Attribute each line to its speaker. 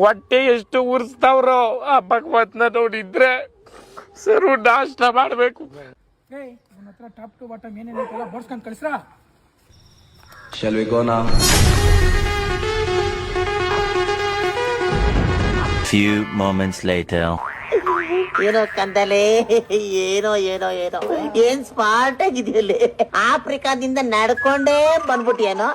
Speaker 1: ಹೊಟ್ಟೆ ಎಷ್ಟು ಉರ್ಸ್ತಾವ್ರೋ ಆ ಭಗವತ್ನ ನೋಡಿದ್ರೆ ಸರು ನಾಷ್ಟ ಮಾಡ್ಬೇಕು.
Speaker 2: ಟಾಪ್ ಟು ಬಾಟಮ್ ಏನೇನೈತಲ್ಲ ಬರ್ಸ್ಕೊಂಡ್ ಕಳ್ಸ್ರಾ.
Speaker 3: Shall we go now?
Speaker 4: Few moments later.
Speaker 5: ಏನೋ ಕಂದಲೆ, ಏನೋ ಏನೋ ಏನೋ ಏನ್ ಸ್ಮಾರ್ಟ್ ಆಗಿದೆಯಲ್ಲಿ. ಆಫ್ರಿಕಾದಿಂದ ನಡ್ಕೊಂಡೇ ಬಂದ್ಬಿಟ್ಟಿಯೇನೋ.